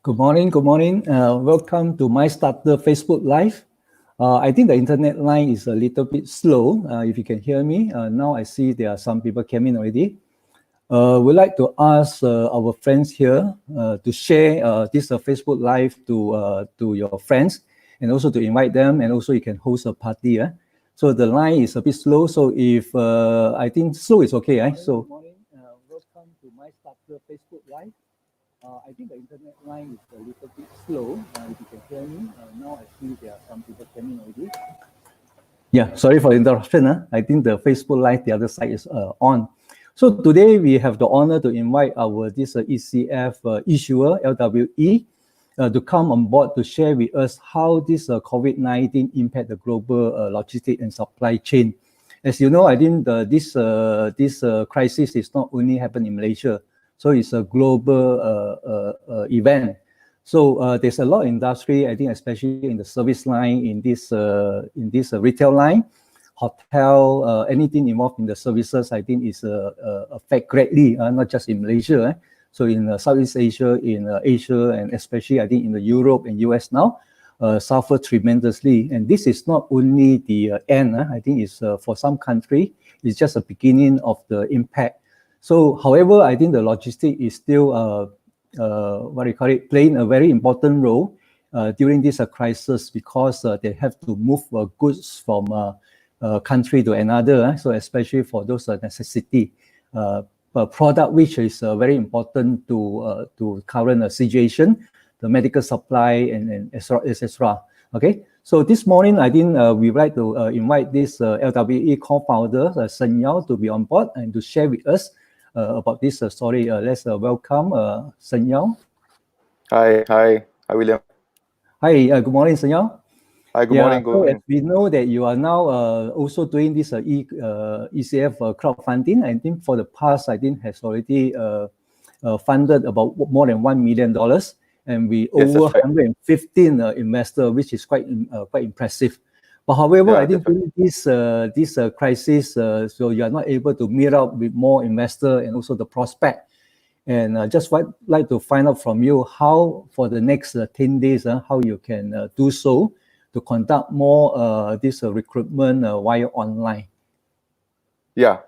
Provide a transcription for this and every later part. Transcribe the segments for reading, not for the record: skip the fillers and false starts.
Good morning. Welcome to Mystartr Facebook Live. I think the internet line is a little bit slow. If you can hear me, now I see there are some people came in already. We'd like to ask our friends here to share this Facebook Live to your friends, and also to invite them, and also you can host a party. So the line is a bit slow. So if I think slow is okay. So welcome to Mystartr Facebook Live. I think the internet line is a little bit slow. If you can hear me, now I see there are some people coming already. Yeah, sorry for the interruption. I think the Facebook Live, the other side is on. So today we have the honor to invite our ECF issuer, LWE, to come on board to share with us how this COVID-19 impact the global logistic and supply chain. As you know, I think this crisis is not only happening in Malaysia. So it's a global event. So there's a lot of industry, I think, especially in the service line, in this retail line, hotel, anything involved in the services, I think is affect greatly, not just in Malaysia. So in Southeast Asia, in Asia, and especially I think in the Europe and US now, suffer tremendously. And this is not only the end. I think it's for some country, it's just a beginning of the impact. So, however, I think the logistic is still, playing a very important role during this crisis because they have to move goods from country to another. So, especially for those necessity product, which is very important to current situation, the medical supply and etc. Okay. So this morning, I think we'd like to invite this LWE co-founder, Shern Yau, to be on board and to share with us about this story. Let's welcome Shern Yau. Hi, William. Hi, good morning, Shern Yau. Hi, good morning. So as we know that you are now also doing this ECF crowdfunding. I think for the past, I think has already funded about more than $1 million, and we over 115 investors, which is quite impressive. But however, I think during this crisis, so you are not able to meet up with more investors and also the prospect. And just like to find out from you how for the next 10 days, how you can do so to conduct more this recruitment via online. Yeah.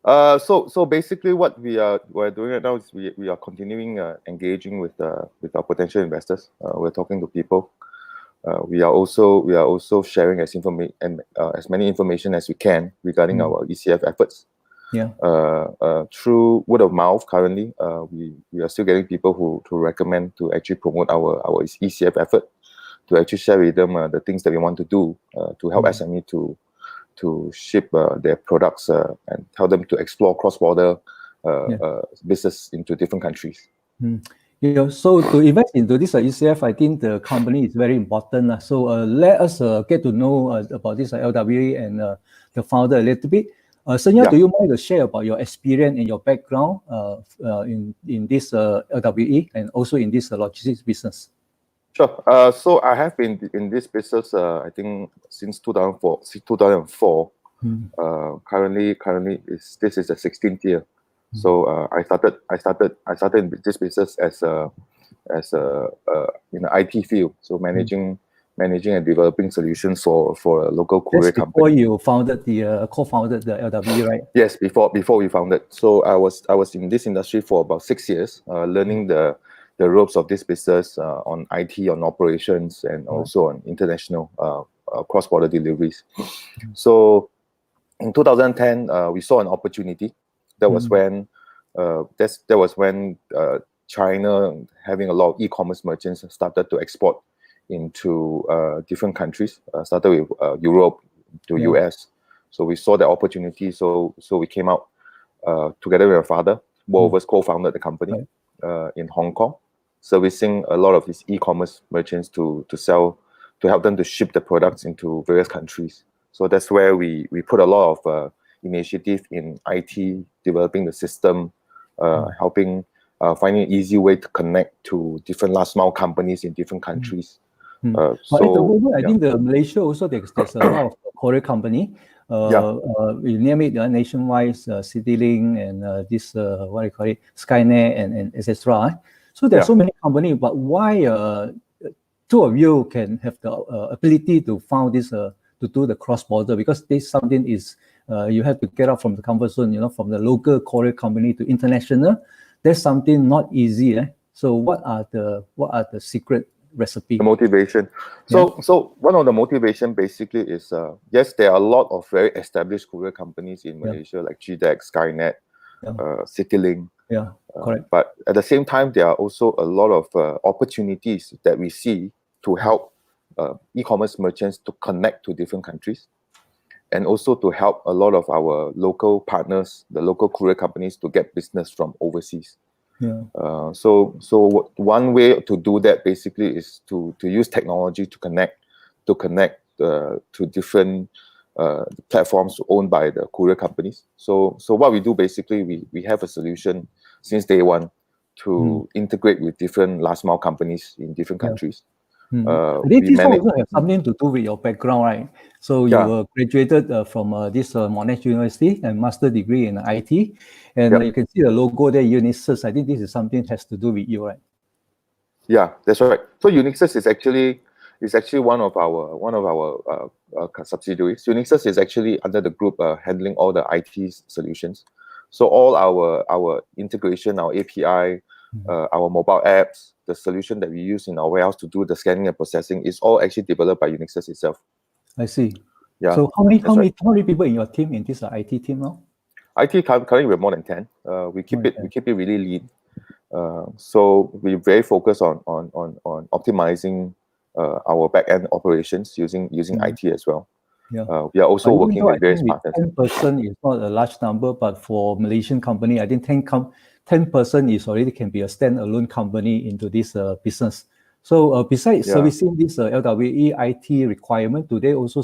So basically, what we're doing right now is we are continuing engaging with our potential investors. We're talking to people. We are also sharing as many information as we can regarding our ECF efforts. Yeah. Through word of mouth, currently, we are still getting people who recommend to actually promote our ECF effort, to actually share with them the things that we want to do to help SME to ship their products and tell them to explore cross-border business into different countries. So to invest into this ECF, I think the company is very important. So let us get to know about this LWE and the founder a little bit. Shern Yau, do you mind to share about your experience and your background in this LWE and also in this logistics business? Sure. So I have been in this business, I think, since 2004. Currently, this is the 16th year. So I started in this business as in the IT field, so managing and developing solutions for a local courier company. Before you co-founded the LWE, right? Yes, before we founded. So I was in this industry for about 6 years, learning the ropes of this business on IT, on operations, and also on international cross-border deliveries. So in 2010, we saw an opportunity. That was when China, having a lot of e-commerce merchants, started to export into different countries. Started with Europe to US. So we saw the opportunity. So we came out together with my father. Both of us co-founded the company in Hong Kong, servicing a lot of these e-commerce merchants to help them to ship the products into various countries. So that's where we put a lot of initiative in IT, developing the system, helping finding an easy way to connect to different last mile companies in different countries. But at the moment, I think Malaysia also there's a lot of courier company. We name it Nationwide, CityLink, and this Skynet and etc. So there's so many companies, but why two of you can have the ability to found this to do the cross border? Because this something is you have to get out from the comfort zone, from the local Korean company to international. That's something not easy. So what are the secret recipe? The motivation. So one of the motivation basically is yes, there are a lot of very established courier companies in Malaysia like GDEX, Skynet, CityLink. Yeah, correct. But at the same time, there are also a lot of opportunities that we see to help e-commerce merchants to connect to different countries, and also to help a lot of our local partners, the local courier companies, to get business from overseas. Yeah. So one way to do that basically is to use technology to connect to different platforms owned by the courier companies. So what we do basically, we have a solution since day one to integrate with different last mile companies in different countries. This also has something to do with your background, right? So you were graduated from this Monash University and master degree in IT, and you can see the logo there, Unisys. I think this is something that has to do with you, right? Yeah, that's right. So Unisys is actually one of our subsidiaries. Unisys is actually under the group handling all the IT solutions. So all our integration, our API, our mobile apps, the solution that we use in our warehouse to do the scanning and processing is all actually developed by Unisys itself. I see. Yeah. So how many people in your team, in this IT team now? IT currently we're more than 10. We keep it really lean. So we're very focused on optimizing our back-end operations using IT as well. We are also working with various partners. 10% is not a large number, but for Malaysian company, I think 10% is already can be a standalone company into this business. So besides servicing this LWE IT requirement, do they also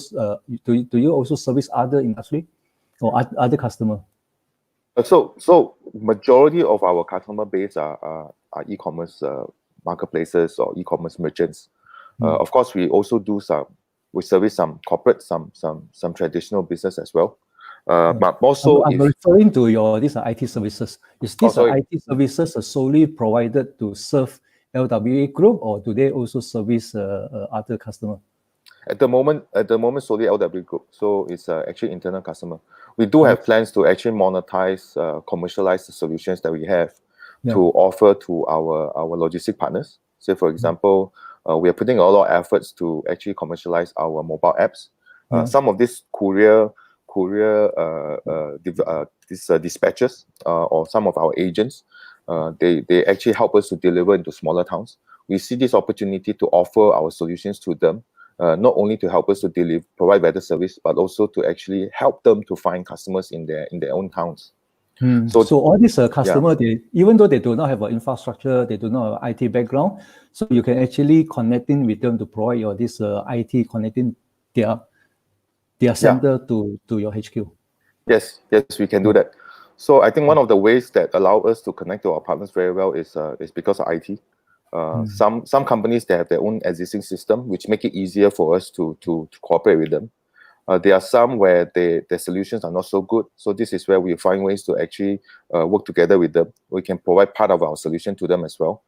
do you also service other industry or other customer? So majority of our customer base are e-commerce marketplaces or e-commerce merchants. Of course, we also we service some corporate, some traditional business as well. But also, I'm referring to these are IT services. Is this IT services solely provided to serve LWE Group, or do they also service other customer? At the moment, solely LWE Group. So it's actually internal customer. We do have plans to actually monetize, commercialize the solutions that we have to offer to our logistic partners. So, for example, we are putting a lot of efforts to actually commercialize our mobile apps. Some of these courier dispatchers or some of our agents, they actually help us to deliver into smaller towns. We see this opportunity to offer our solutions to them, not only to help us to provide better service, but also to actually help them to find customers in their own towns. So all these customers, even though they do not have an infrastructure, they do not have IT background, so you can actually connecting with them to provide this IT connecting their center to your HQ. Yes, we can do that. So I think one of the ways that allow us to connect to our partners very well is because of IT. Some companies, they have their own existing system, which make it easier for us to cooperate with them. There are some where their solutions are not so good. So this is where we find ways to actually work together with them. We can provide part of our solution to them as well.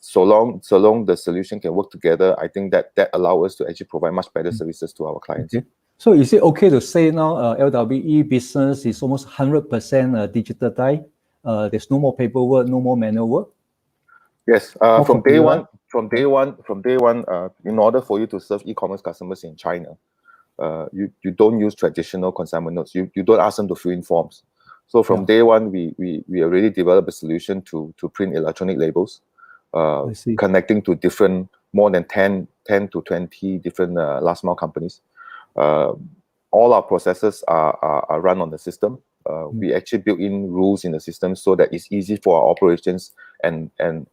So long the solution can work together, I think that allows us to actually provide much better services to our clients. Okay. So is it okay to say now LWE business is almost 100% digitalized? There's no more paperwork, no more manual work? Yes, from day one, in order for you to serve e-commerce customers in China, you don't use traditional consignment notes. You don't ask them to fill in forms. So from day one, we already developed a solution to print electronic labels, connecting to more than 10 to 20 different last mile companies. All our processes are run on the system. We actually built in rules in the system so that it's easy for our operations and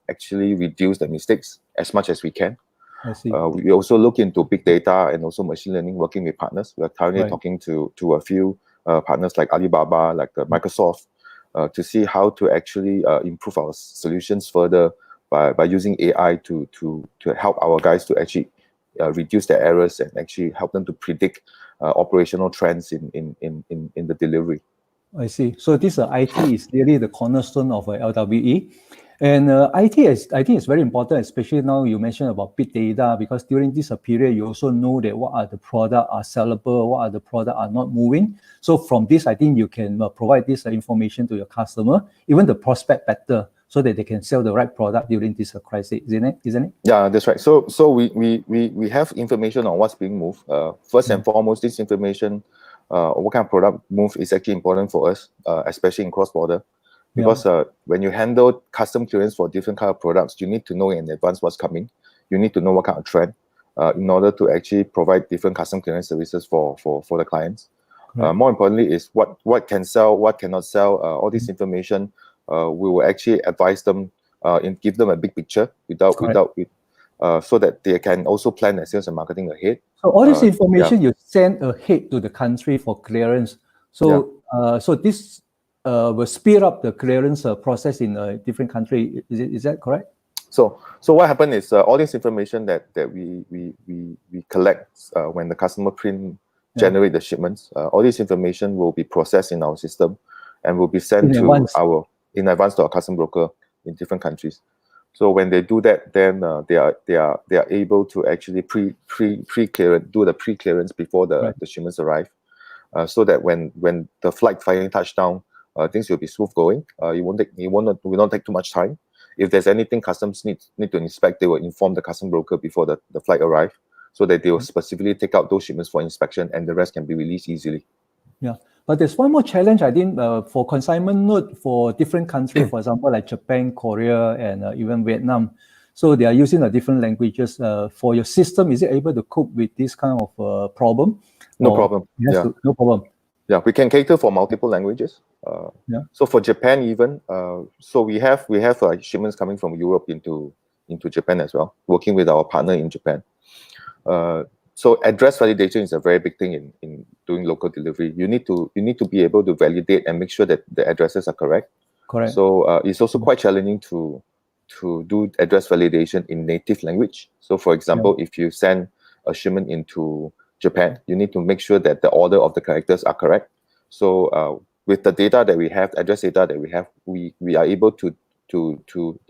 actually reduce the mistakes as much as we can. I see. We also look into big data and also machine learning, working with partners. We are currently talking to a few partners like Alibaba, like Microsoft, to see how to actually improve our solutions further by using AI to help our guys to actually reduce their errors and actually help them to predict operational trends in the delivery. I see. So this IT is really the cornerstone of LWE. And I think it's very important, especially now you mentioned about big data, because during this period, you also know that what are the product are sellable, what are the product are not moving. So from this, I think you can provide this information to your customer, even the prospect better, so that they can sell the right product during this crisis, isn't it? Yeah, that's right. So we have information on what's being moved. First and foremost, this information, what kind of product move is actually important for us, especially in cross-border. Because when you handle custom clearance for different kind of products, you need to know in advance what's coming. You need to know what kind of trend in order to actually provide different custom clearance services for the clients. More importantly is what can sell, what cannot sell. All this information, we will actually advise them and give them a big picture so that they can also plan their sales and marketing ahead. So all this information you send ahead to the country for clearance. So so this will speed up the clearance process in a different country. Is that correct? So what happened is all this information that we collect when the customer generate the shipments, all this information will be processed in our system and will be sent in advance to our custom broker in different countries. So when they do that, then they are able to actually do the pre-clearance before the shipments arrive, so that when the flight finally touch down, things will be smooth going. It will not take too much time. If there's anything customs need to inspect, they will inform the custom broker before the flight arrive, so that they will specifically take out those shipments for inspection, and the rest can be released easily. Yeah, but there's one more challenge, I think, for consignment note for different countries, for example, like Japan, Korea, and even Vietnam. So they are using different languages. For your system, is it able to cope with this kind of problem? No problem. No problem. Yeah, we can cater for multiple languages. So for Japan, even so, we have shipments coming from Europe into Japan as well, working with our partner in Japan. So address validation is a very big thing in doing local delivery. You need to be able to validate and make sure that the addresses are correct. Correct. So it's also quite challenging to do address validation in native language. So for example, if you send a shipment into Japan, you need to make sure that the order of the characters are correct. So with the data that we have, address data that we have, we are able to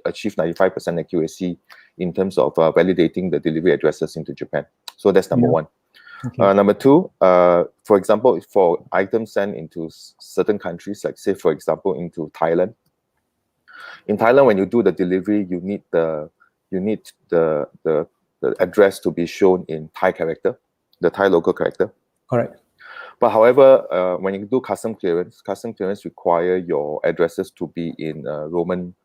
achieve 95% accuracy in terms of validating the delivery addresses into Japan. So that's number one. Okay. Number two, for example, for items sent into certain countries, like say for example into Thailand. In Thailand, when you do the delivery, you need the address to be shown in Thai character, the Thai local character. Correct. But however, when you do custom clearance require your addresses to be in Roman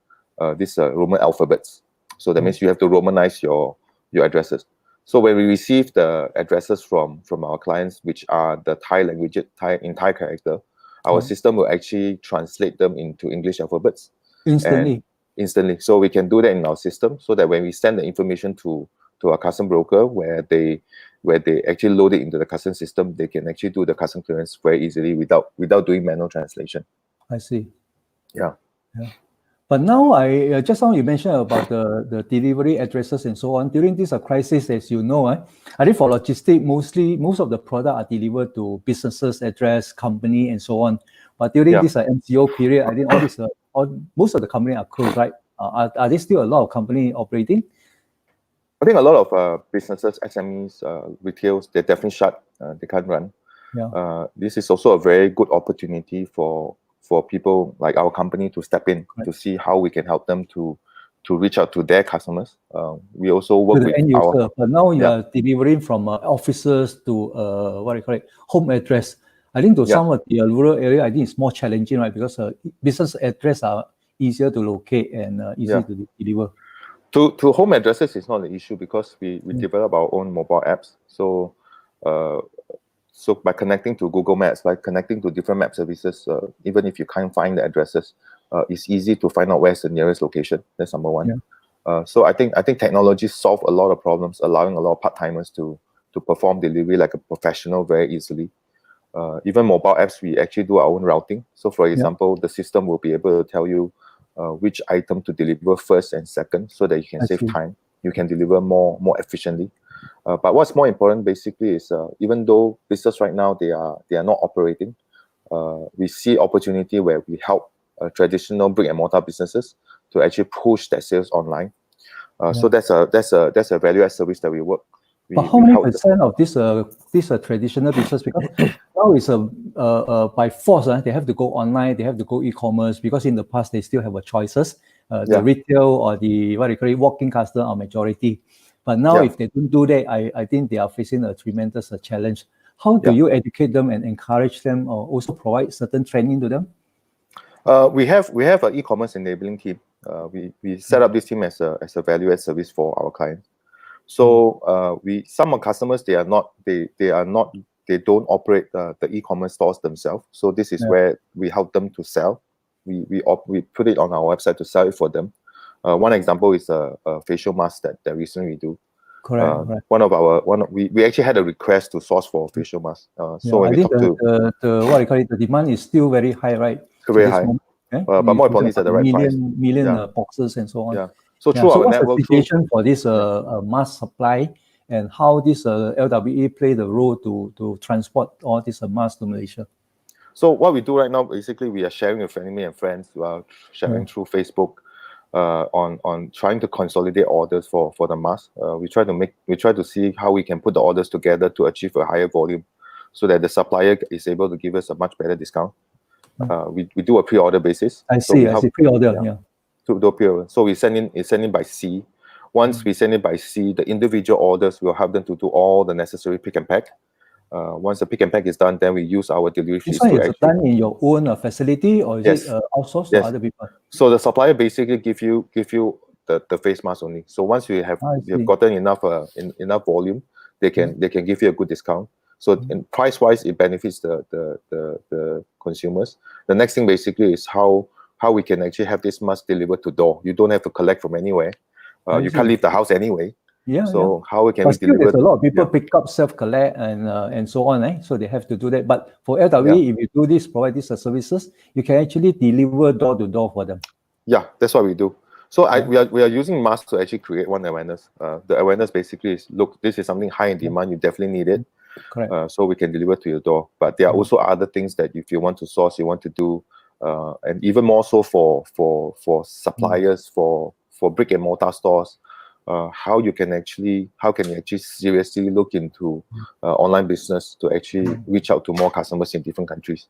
alphabets. So that means you have to Romanize your addresses. So when we receive the addresses from our clients, which are the Thai language, in Thai character, our system will actually translate them into English alphabets. Instantly. So we can do that in our system, so that when we send the information to our custom broker, where they actually load it into the custom system, they can actually do the custom clearance very easily without doing manual translation. I see. Yeah. But now just now you mentioned about the delivery addresses and so on. During this crisis, as you know, I think for logistic, most of the product are delivered to businesses, address, company, and so on. But during this MCO period, I think most of the company are closed, right? Are there still a lot of company operating? I think a lot of businesses, SMEs, retails, they're definitely shut. They can't run. This is also a very good opportunity for people like our company to step in to see how we can help them to reach out to their customers. We also work with end user. But now you are delivering from offices to home address. I think to some of the rural area, I think it's more challenging, right? Because business address are easier to locate and easier to deliver. To home addresses is not an issue, because we develop our own mobile apps. So by connecting to Google Maps, by connecting to different map services, even if you can't find the addresses, it's easy to find out where's the nearest location. That's number one. So I think technology solve a lot of problems, allowing a lot of part-timers to perform delivery like a professional very easily. Even mobile apps, we actually do our own routing. So for example, the system will be able to tell you which item to deliver first and second, so that you can save time. You can deliver more efficiently. But what's more important basically is even though business right now they are not operating, we see opportunity where we help traditional brick and mortar businesses to actually push that sales online. So that's a value-add service that we work. But how many percent of this traditional business? Because now it's by force, they have to go online, they have to go e-commerce, because in the past they still have a choices. The retail or the walk-in customer are majority. But now if they don't do that, I think they are facing a tremendous challenge. How do you educate them and encourage them, or also provide certain training to them? We have an e-commerce enabling team. We set up this team as a value-add service for our clients. So some of customers, they don't operate the e-commerce stores themselves. So this is where we help them to sell. We put it on our website to sell it for them. One example is a facial mask that recently we do. Correct. We actually had a request to source for a facial mask. So I think the demand is still very high, right? Very high. But more importantly, it's at the right price. Million boxes and so on. So through our network, what's the situation for this mask supply, and how this LWE play the role to transport all this masks to Malaysia? So what we do right now, basically, we are sharing with family and friends, sharing through Facebook, on trying to consolidate orders for the mask. We try to see how we can put the orders together to achieve a higher volume, so that the supplier is able to give us a much better discount. We do a pre-order basis. I see pre-order. To do pre-order. So we send in by sea. Once we send it by sea, the individual orders will help them to do all the necessary pick and pack. Once the pick and pack is done, then we use our delivery fees. This one is done in your own facility, or is it outsourced to other people? So the supplier basically give you the face mask only. So once you have gotten enough volume, they can give you a good discount. So in price-wise, it benefits the consumers. The next thing basically is how we can actually have this mask delivered to door. You don't have to collect from anywhere. You can't leave the house anyway. How we can deliver? There's a lot of people pick up, self-collect, and so on. So they have to do that. But for LWE, if you do this, provide these services, you can actually deliver door to door for them. Yeah, that's what we do. So we are using masks to actually create one awareness. The awareness basically is, look, this is something high in demand. You definitely need it. Correct. So we can deliver to your door. But there are also other things that if you want to source, you want to do, and even more so for suppliers, for brick and mortar stores. How you can actually seriously look into online business to actually reach out to more customers in different countries.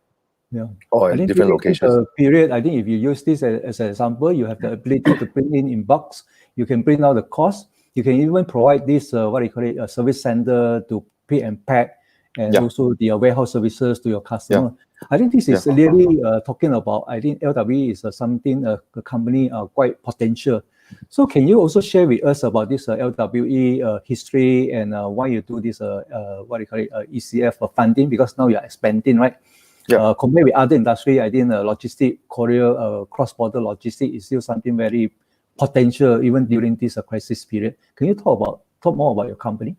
Or in different locations. I think if you use this as an example, you have the ability to print in box. You can print out the cost. You can even provide this a service center to pick and pack, and also the warehouse services to your customer. I think this is really talking about. I think LWE is something a company quite potential. So can you also share with us about this LWE history and why you do this ECF funding, because now you're expanding, right? Compared with other industry, I think logistic, courier, cross-border logistic is still something very potential even during this crisis period. Can you talk more about your company?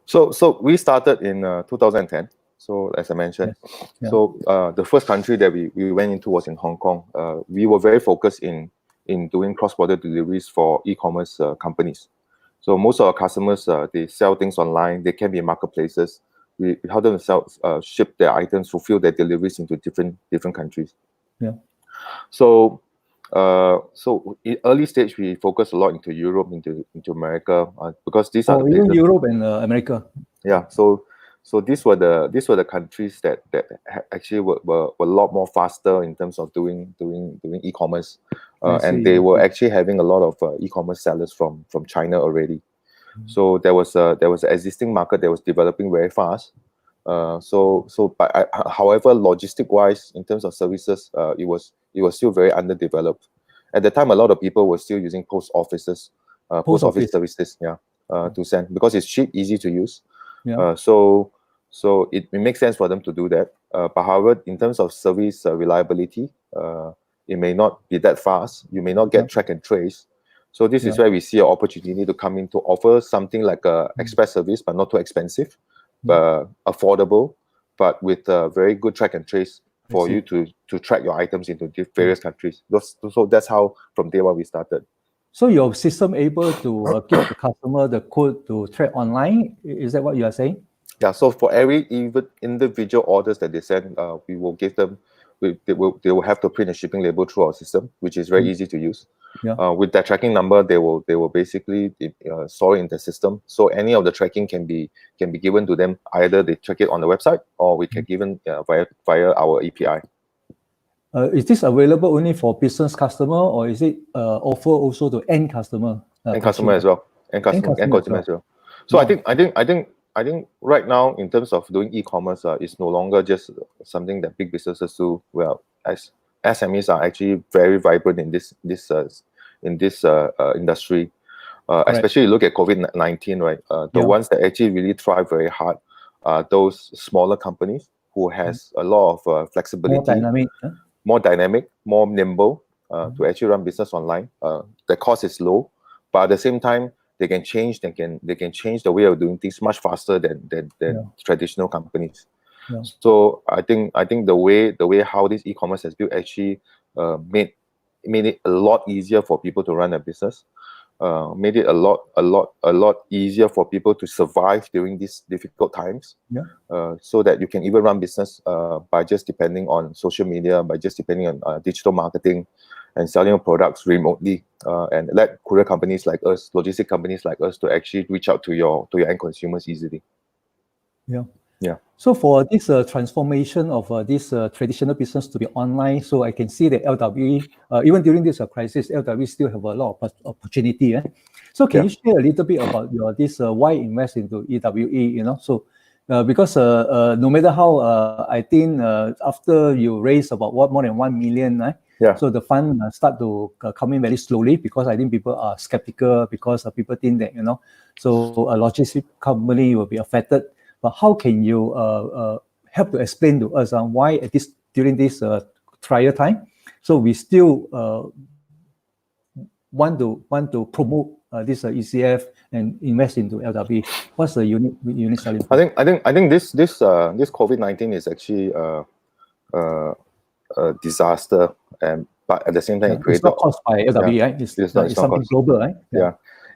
So we started in 2010. So as I mentioned, so the first country that we went into was in Hong Kong. We were very focused in doing cross-border deliveries for e-commerce companies. So most of our customers, they sell things online. They can be marketplaces. We help them ship their items, fulfill their deliveries into different countries. So in early stage, we focus a lot into Europe, into America, because these are the places. Europe and America. So these were the countries that actually were a lot more faster in terms of doing e-commerce, and they were actually having a lot of e-commerce sellers from China already. So there was an existing market that was developing very fast. But however, logistic wise, in terms of services, it was still very underdeveloped. At the time, a lot of people were still using post office services, to send, because it's cheap, easy to use. So it makes sense for them to do that. But however, in terms of service reliability, it may not be that fast. You may not get track and trace. So this is where we see an opportunity to come in to offer something like a express service, but not too expensive, but affordable, but with very good track and trace for you to track your items into various countries. So that's how from day one we started. So your system able to give the customer the code to track online? Is that what you are saying? Yeah. So for every individual orders that they send, we will give them. They will have to print a shipping label through our system, which is very easy to use. Yeah. With that tracking number, they will basically store it in the system. So any of the tracking can be given to them. Either they check it on the website, or we can given via our API. Is this available only for business customer, or is it offer also to end customer? End customer as well. End consumer as well. So Wow. I think right now, in terms of doing e-commerce, it's no longer just something that big businesses do. Well, as SMEs are actually very vibrant in this industry. Especially look at COVID-19, right? The ones that actually really thrive very hard are those smaller companies who has a lot of flexibility, more dynamic, more nimble to actually run business online. The cost is low, but at the same time, they can change the way of doing things much faster than traditional companies. So I think the way how this e-commerce has built actually made it a lot easier for people to run a business. Made it a lot easier for people to survive during these difficult times. So that you can even run business by just depending on social media, by just depending on digital marketing, and selling your products remotely, and let courier companies like us, logistic companies like us, to actually reach out to your end consumers easily. Yeah. So for this transformation of this traditional business to be online, so I can see that LWE, even during this crisis, LWE still have a lot of opportunity. So can you share a little bit about this why invest into EWE? So because no matter how, I think after you raise about more than 1 million, so the fund start to come in very slowly, because I think people are skeptical, because people think that so a logistic company will be affected. But how can you help to explain to us why during this trial time, so we still want to promote this ECF and invest into LWE? What's the unique selling point? I think this COVID-19 is actually a disaster, but at the same time, it created. It's not caused by LWE, right? It's something global, right?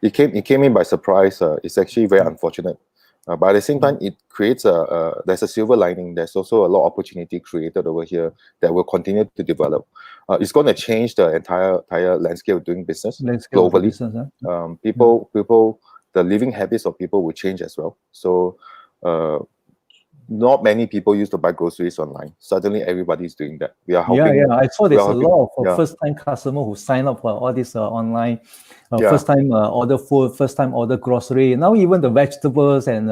It came in by surprise. It's actually very unfortunate. But at the same time, it creates there's a silver lining. There's also a lot of opportunity created over here that will continue to develop. It's going to change the entire landscape of doing business globally. People, the living habits of people will change as well. So not many people used to buy groceries online. Suddenly, everybody's doing that. We are helping. I saw there's a lot of first-time customers who sign up for all this online. First-time order food, first-time order grocery. Now even the vegetables and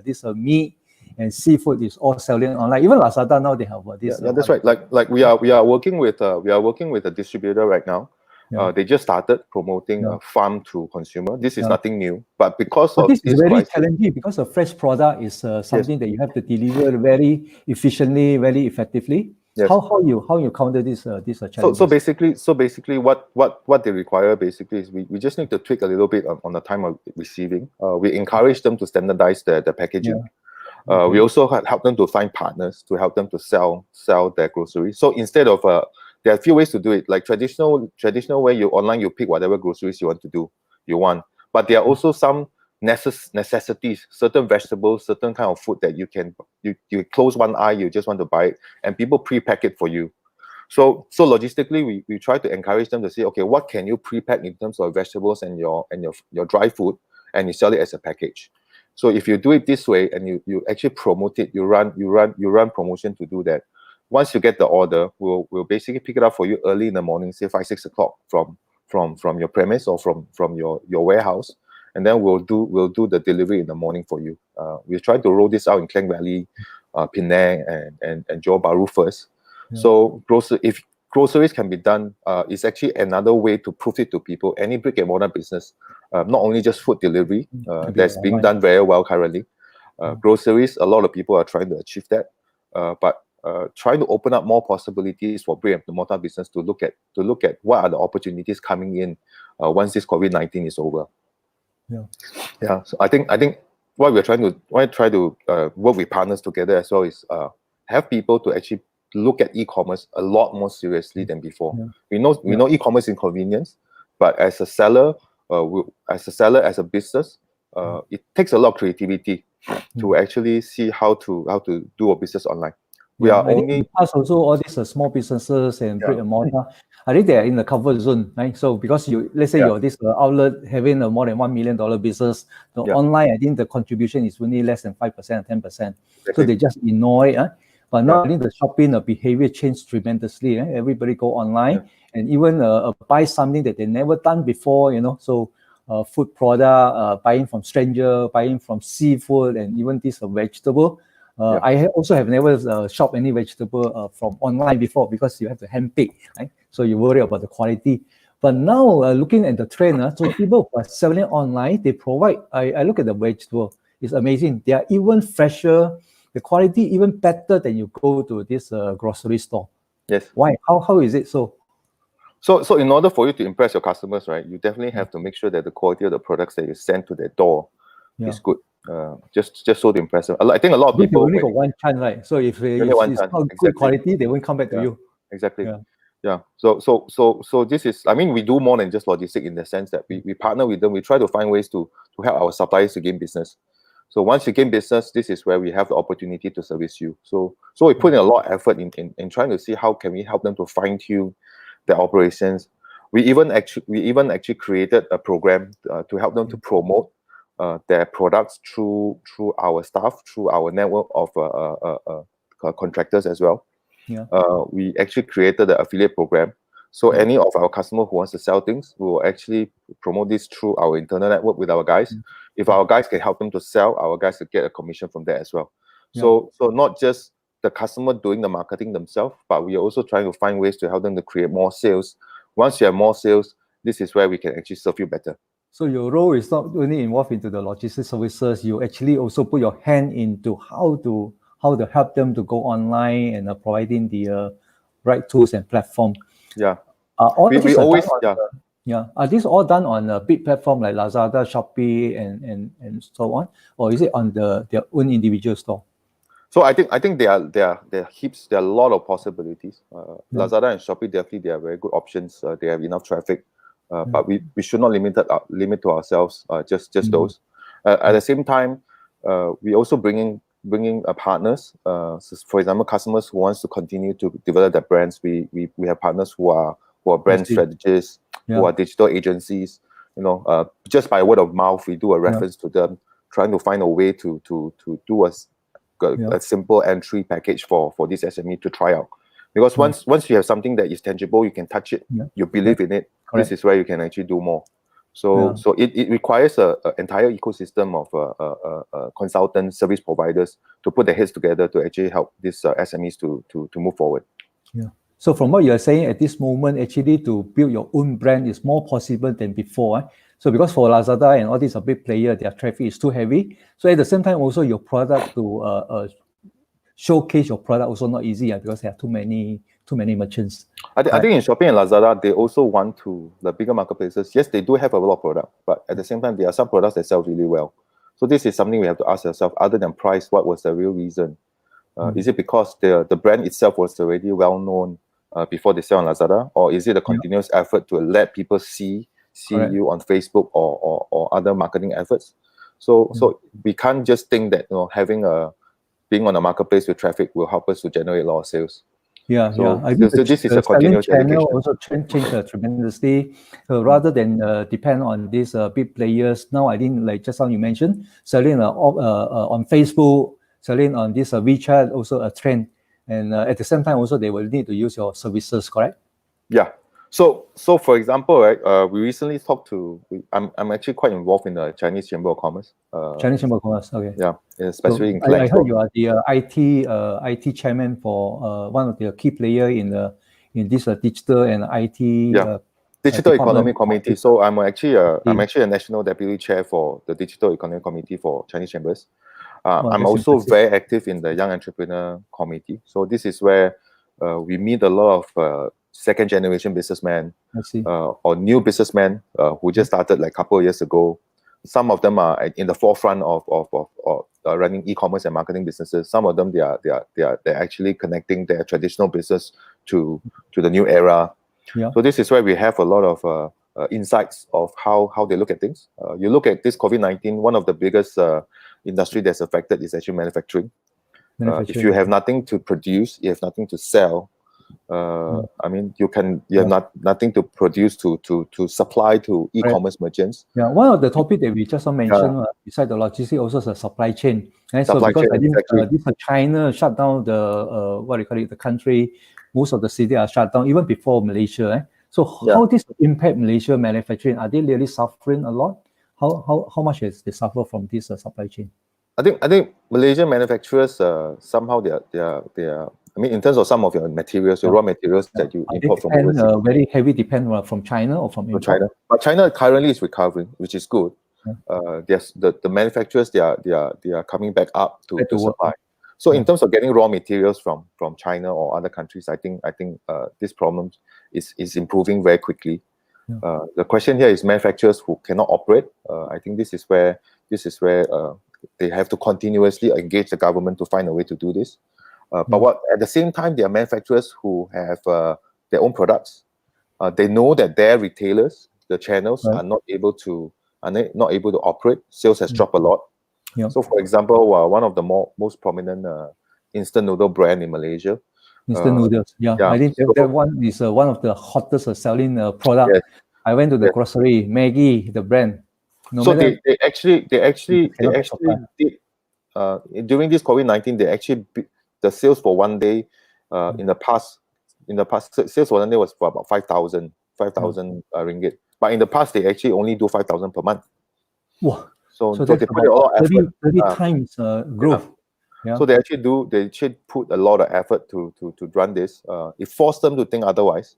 this meat and seafood is all selling online. Even Lazada now they have this. That's right. Like we are working with a distributor right now. They just started promoting farm to consumer. This is nothing new, but because of this is very crisis, challenging, because a fresh product is something that you have to deliver very efficiently, very effectively. How you counter this challenge? So basically, what they require basically is we just need to tweak a little bit on the time of receiving. We encourage them to standardize the packaging. We also help them to find partners to help them to sell their groceries. So instead of there are a few ways to do it. Like traditional way, you online, you pick whatever groceries you want. But there are also some necessities, certain vegetables, certain kind of food that you close one eye, you just want to buy it, and people pre-pack it for you. So logistically, we try to encourage them to say, okay, what can you pre-pack in terms of vegetables and your dry food, and you sell it as a package. So if you do it this way and you actually promote it, you run promotion to do that. Once you get the order, we'll basically pick it up for you early in the morning, say 5-6 o'clock from your premise or from your warehouse, and then we'll do the delivery in the morning for you. We're trying to roll this out in Klang Valley, Penang, and Johor Bahru first. So if groceries can be done, it's actually another way to prove it to people. Any brick and mortar business, not only just food delivery, that's being done very well currently. Groceries, a lot of people are trying to achieve that, but trying to open up more possibilities for brick and mortar business to look at what are the opportunities coming in once this COVID-19 is over. So I think what we're trying to work with partners together as well is have people to actually look at e-commerce a lot more seriously than before. We know e-commerce is convenience, but as a seller, as a business, it takes a lot of creativity to actually see how to do a business online. We are only also all these small businesses and brick and mortar. I think they are in the comfort zone, right? So because let's say you're this outlet having a more than $1 million business, the online, I think the contribution is only less than 5% or 10%. So they just ignore it. But now I think the shopping behavior changed tremendously. Everybody go online and even buy something that they never done before, So food product, buying from stranger, buying from seafood, and even this vegetable. I also have never shopped any vegetable from online before because you have to hand pick, right? So you worry about the quality. But now looking at the trend, so people who are selling online, they provide, I look at the vegetable, it's amazing. They are even fresher, the quality even better than you go to this grocery store. Yes. Why? How is it so? So in order for you to impress your customers, right, you definitely have to make sure that the quality of the products that you send to their door is good. Just so to impress them. I think a lot of people only got one chance, right? So if it's not good quality, they won't come back to you. Exactly. Yeah. So this is, I mean, we do more than just logistic in the sense that we partner with them. We try to find ways to help our suppliers to gain business. So once you gain business, this is where we have the opportunity to service you. So we put in a lot of effort in trying to see how can we help them to fine tune their operations. We even actually created a program to help them to promote their products through our staff, through our network of contractors as well. We actually created the affiliate program. So any of our customers who wants to sell things, we will actually promote this through our internal network with our guys. If our guys can help them to sell, our guys will get a commission from that as well. So not just the customer doing the marketing themselves, but we are also trying to find ways to help them to create more sales. Once you have more sales, this is where we can actually serve you better. So your role is not only involved into the logistics services, you actually also put your hand into how to help them to go online and providing the right tools and platform. Are these all done on a big platform like Lazada, Shopee, and so on, or is it on their own individual store? So I think there are heaps. There are a lot of possibilities. Lazada and Shopee definitely they are very good options. They have enough traffic, but we should not limit to ourselves just those. At the same time, we also bringing partners. So for example, customers who wants to continue to develop their brands. We have partners who are brand strategists, who are digital agencies. Just by word of mouth, we do a reference to them, trying to find a way to do a simple entry package for this SME to try out. Because once you have something that is tangible, you can touch it, you believe in it. This is where you can actually do more. So it requires an entire ecosystem of consultants, service providers to put their heads together to actually help these SMEs to move forward. So from what you are saying at this moment, actually to build your own brand is more possible than before. So because for Lazada and all these big players, their traffic is too heavy. So at the same time, also your product to showcase your product also not easy because there are too many merchants. I think in Shopee and Lazada, they also want to, the bigger marketplaces, yes, they do have a lot of product, but at the same time, there are some products that sell really well. So this is something we have to ask ourselves, other than price, what was the real reason? Is it because the brand itself was already well known before they sell on Lazada, or is it a continuous effort to let people see you on Facebook or other marketing efforts? So we can't just think that being on a marketplace with traffic will help us to generate a lot of sales. I think this is a continuous channel also changed tremendously. Rather than depend on these big players, now I think like just now you mentioned, selling on Facebook, selling on this WeChat also a trend, and at the same time also they will need to use your services, correct? So for example, right, we recently talked to. I'm actually quite involved in the Chinese Chamber of Commerce. Chinese Chamber of Commerce, okay. Especially in I heard you are the IT chairman for one of the key player in this digital and IT. Digital Economy Committee. So I'm actually a national deputy chair for the Digital Economy Committee for Chinese Chambers. I'm also impressive. Very active in the Young Entrepreneur Committee. So this is where we meet a lot of second generation businessmen or new businessmen who just started like a couple of years ago. Some of them are in the forefront of running e-commerce and marketing businesses. Some of them they're actually connecting their traditional business to the new era. So this is where we have a lot of insights of how they look at things. You look at this COVID-19, one of the biggest industry that's affected is actually manufacturing. If you have nothing to produce, you have nothing to sell, I mean, you have nothing to produce to supply to e-commerce merchants. Yeah, one of the topic that we just mentioned, beside the logistics, also is the supply chain. Right? So because I think this China shut down the the country, most of the cities are shut down even before Malaysia. Eh? So how this impact Malaysia manufacturing? Are they really suffering a lot? How much is they suffer from this supply chain? I think Malaysian manufacturers somehow they are. I mean, in terms of some of your materials, your raw materials that you import from overseas, very heavy depend from China or from China. But China currently is recovering, which is good. The manufacturers they are coming back up to supply. So in terms of getting raw materials from China or other countries, I think this problem is improving very quickly. The question here is manufacturers who cannot operate. I think this is where they have to continuously engage the government to find a way to do this. But at the same time, there are manufacturers who have their own products. They know that their retailers, the channels, are not able to operate. Sales has dropped a lot. So, for example, one of the most prominent instant noodle brand in Malaysia. Instant noodles, I think that one is one of the hottest selling product. Yes. I went to the grocery, Maggi, the brand. They actually did during this COVID-19. They actually the sales for one day in the past sales for one day was for about 5,000 ringgit. But in the past they actually only do 5,000 per month. Wow. So they put a lot of effort. 30 times growth. So they actually put a lot of effort to run this. It forced them to think otherwise.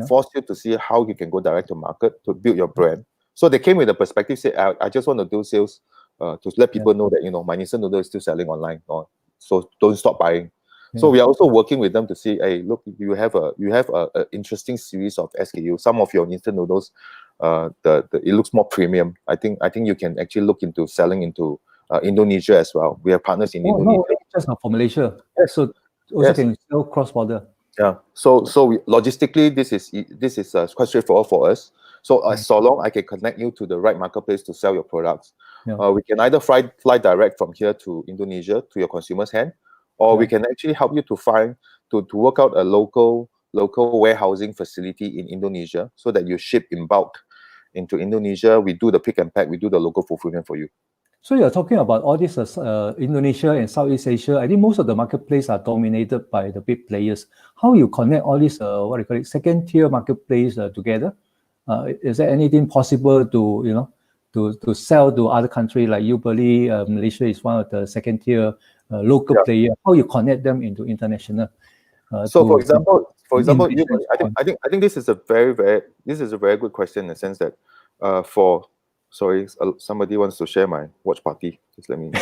Forced you to see how you can go direct to market to build your brand. So they came with the perspective, say, I just want to do sales to let people know that my instant noodle is still selling online. So don't stop buying. So we are also working with them to see, hey, look, you have a interesting series of SKUs. Some of your instant noodles, it looks more premium. I think you can actually look into selling into Indonesia as well. We have partners in Indonesia. No, just not for Malaysia. So also can sell cross border. Yeah. So logistically, this is quite straightforward for us. So so long I can connect you to the right marketplace to sell your products. We can either fly direct from here to Indonesia to your consumer's hand, or we can actually help you to work out a local warehousing facility in Indonesia so that you ship in bulk into Indonesia. We do the pick and pack. We do the local fulfillment for you. So you're talking about all this Indonesia and Southeast Asia. I think most of the marketplace are dominated by the big players. How you connect all these second tier marketplace together? Is there anything possible to sell to other countries like you believe Malaysia is one of the second tier local player? How you connect them into international? For example, I think this is a very good question in the sense that sorry, somebody wants to share my watch party. Just let me know.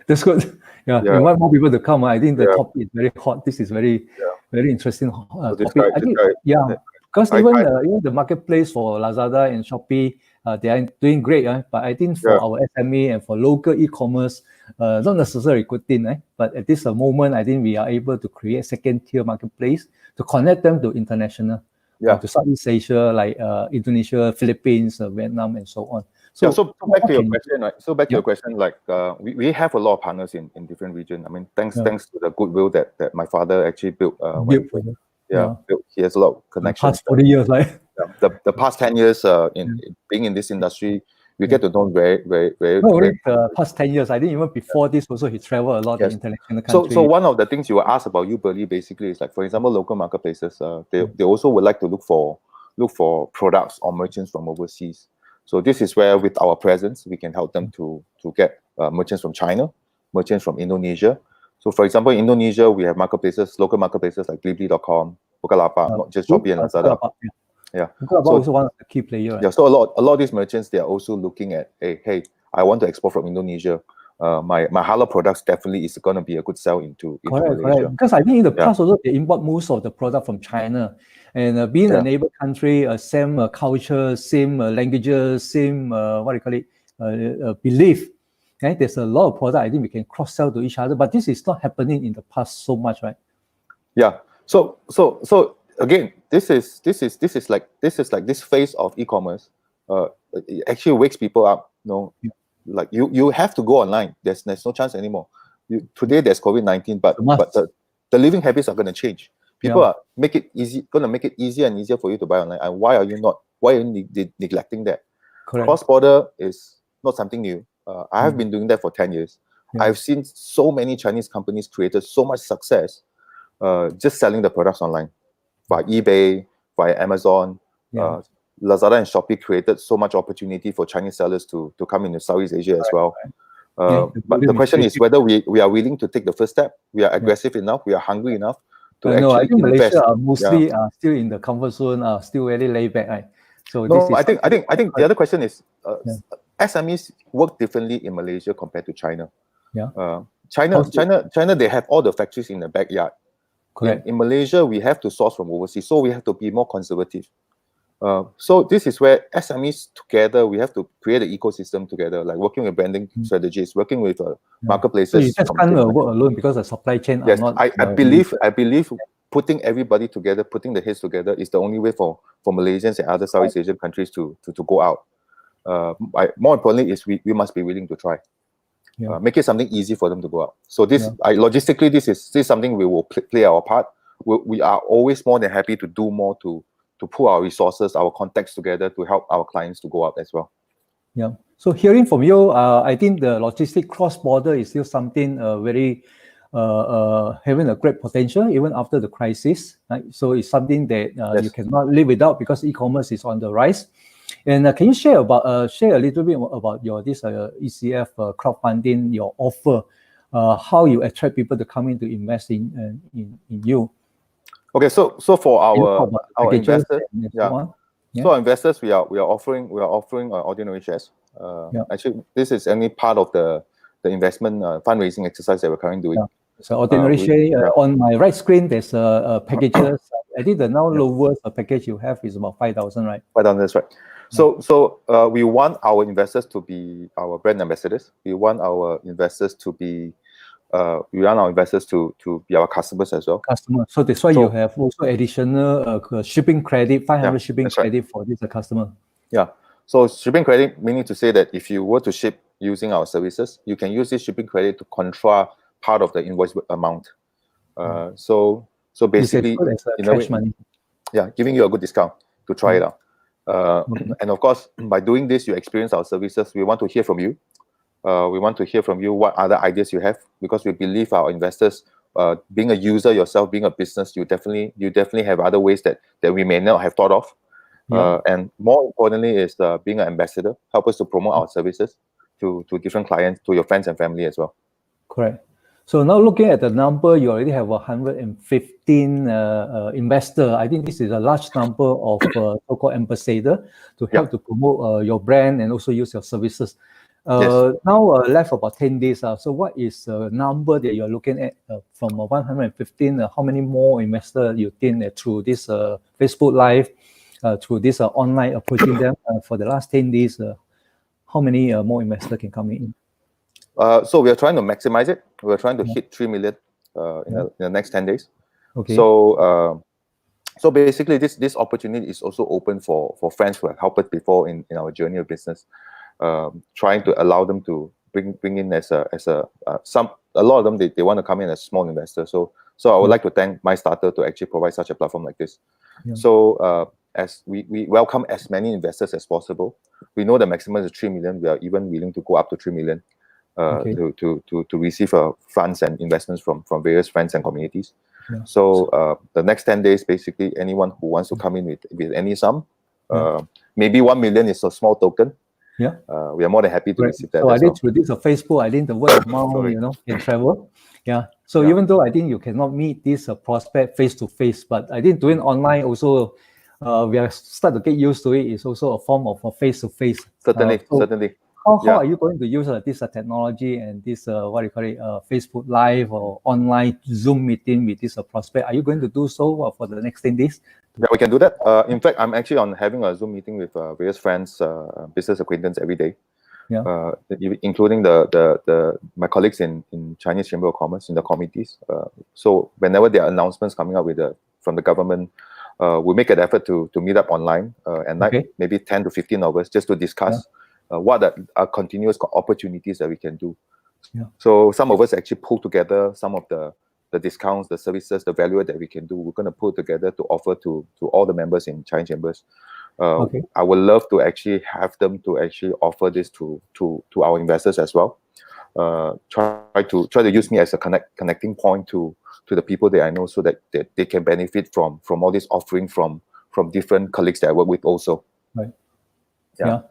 That's good. Yeah, we want more people to come. I think the topic is very hot. This is very interesting topic. Because even the marketplace for Lazada and Shopee, they are doing great. But I think for our SME and for local e-commerce, not necessarily good thing. But at this moment, I think we are able to create second-tier marketplace to connect them to international. To Southeast Asia, like Indonesia, Philippines, Vietnam, and so on. So back to your question, right? So back to your question, like we have a lot of partners in different regions. I mean, thanks to the goodwill that my father actually built. He has a lot of connections. Past 40 years, right? The past 10 years in being in this industry, we get to know very. The past 10 years. I think even before this, also he traveled a lot in international countries. So one of the things you were asked about Uberly basically is like, for example, local marketplaces. They also would like to look for products or merchants from overseas. So this is where, with our presence, we can help them to get merchants from China, merchants from Indonesia. So, for example, in Indonesia, we have local marketplaces like Blibli.com, Bukalapak, not just Shopee and Lazada. Bukalapak also one of the key players. So a lot of these merchants, they are also looking at, hey, I want to export from Indonesia. My halal products definitely is going to be a good sell into Malaysia. Correct. Because I think in the past also they import most of the product from China, and being a neighbor country, same culture, same languages, same belief. There's a lot of product I think we can cross sell to each other, but this is not happening in the past so much, right? Yeah. So again, this is like this phase of e-commerce. It actually wakes people up. Like you have to go online. There's no chance anymore. Today there's COVID-19, but the living habits are going to change. People are gonna make it easier and easier for you to buy online. And why are you neglecting that? Correct. Cross-border is not something new. I have been doing that for 10 years. I've seen so many Chinese companies created so much success just selling the products online via eBay, via Amazon. Lazada and Shopee created so much opportunity for Chinese sellers to come into Southeast Asia as well. But the question is whether we are willing to take the first step. We are aggressive enough. We are hungry enough to actually no, I think invest. Malaysia are mostly still in the comfort zone, still very laid back. Right? So no, I think the other question is SMEs work differently in Malaysia compared to China. China, they have all the factories in the backyard. Correct. In Malaysia, we have to source from overseas, so we have to be more conservative. So this is where SMEs together, we have to create an ecosystem together, like working with branding strategies, working with marketplaces. So you just can't work alone because the supply chain are not. I believe putting everybody together, putting the heads together is the only way for Malaysians and other Southeast Asian countries to go out. More importantly is we must be willing to try. Make it something easy for them to go out. So this, logistically, this is something we will play our part. We are always more than happy to do more to pull our resources, our contacts together to help our clients to go out as well. Yeah. So hearing from you, I think the logistic cross-border is still something very having a great potential even after the crisis. Right? So it's something that you cannot live without because e-commerce is on the rise. And can you share a little bit about your ECF crowdfunding, your offer, how you attract people to come in to invest in you? Okay, so for our investors, so our investors, we are offering ordinary shares. Actually, this is only part of the investment fundraising exercise that we're currently doing. So ordinary share on my right screen, there's packages. I think the now lowest package you have is about 5,000, right? 5,000, that's right. So we want our investors to be our brand ambassadors. We want our investors to be we want our investors to be our customers as well. So that's why you have also additional shipping credit, 500 shipping credit for this customer. Yeah. So shipping credit meaning to say that if you were to ship using our services, you can use this shipping credit to contra part of the invoice amount. So basically, money. Giving you a good discount to try it out. And of course, by doing this, you experience our services. We want to hear from you. We want to hear from you what other ideas you have, because we believe our investors, being a user yourself, being a business, you definitely have other ways that we may not have thought of. And more importantly is being an ambassador, help us to promote our services to different clients, to your friends and family as well. Correct. So now looking at the number, you already have 115 investors. I think this is a large number of so-called ambassador to help to promote your brand and also use your services. Now left about 10 days. So what is the number that you're looking at from 115? How many more investors you think through this Facebook Live, through this online approaching them for the last 10 days? How many more investors can come in? So we are trying to maximize it. We're trying to hit 3 million in the next 10 days. Okay. So so basically, this opportunity is also open for friends who have helped us before in our journey of business. Trying to allow them to bring in as a lot of them they want to come in as small investors. So I would like to thank Mystartr to actually provide such a platform like this. So as we welcome as many investors as possible. We know the maximum is 3 million. We are even willing to go up to 3 million to receive funds and investments from various friends and communities. So the next 10 days, basically anyone who wants to come in with any sum, maybe 1 million is a small token. We are more than happy to receive that. So I think through this Facebook, I think the word of mouth, can travel. So even though I think you cannot meet this prospect face to face, but I think doing online also, we are start to get used to it. It's also a form of face to face. Certainly. How are you going to use this technology and this Facebook Live or online Zoom meeting with this prospect? Are you going to do so for the next 10 days? Yeah, we can do that. In fact, I'm actually having a Zoom meeting with various friends, business acquaintances every day, including my colleagues in Chinese Chamber of Commerce in the committees. So whenever there are announcements coming up from the government, we make an effort to meet up online and maybe 10 to 15 of us just to discuss what are continuous opportunities that we can do. So some of us actually pull together some of the the discounts, the services, the value that we can do. We're going to put together to offer to all the members in China Chambers. Okay. I would love to actually have them to actually offer this to our investors as well. Try to use me as a connecting point to the people that I know, so that they can benefit from all this offering from different colleagues that I work with also. Right. Yeah.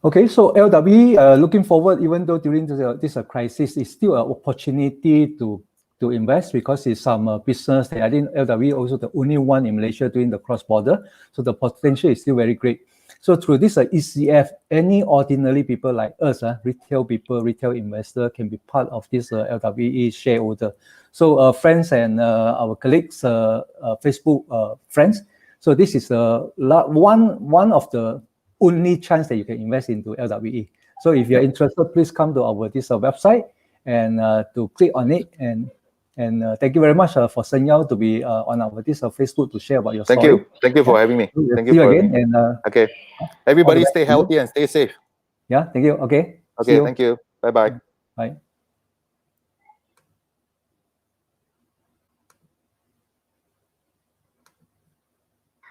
Okay, so LWE, looking forward, even though during this crisis, it's still an opportunity to invest, because it's some business that I think LWE also the only one in Malaysia doing the cross-border. So the potential is still very great. So through this ECF, any ordinary people like us, retail people, retail investor, can be part of this LWE shareholder. So friends and our colleagues, Facebook friends. So this is one of the only chance that you can invest into LWE. So if you're interested, please come to our this website and to click on it. And thank you very much for Shern Yau to be on our this Facebook to share about your story. Thank you for having me. Thank you see you for again. having me. And okay, everybody stay healthy and stay safe. Yeah, thank you. Okay. Okay, thank you. Bye bye. Bye.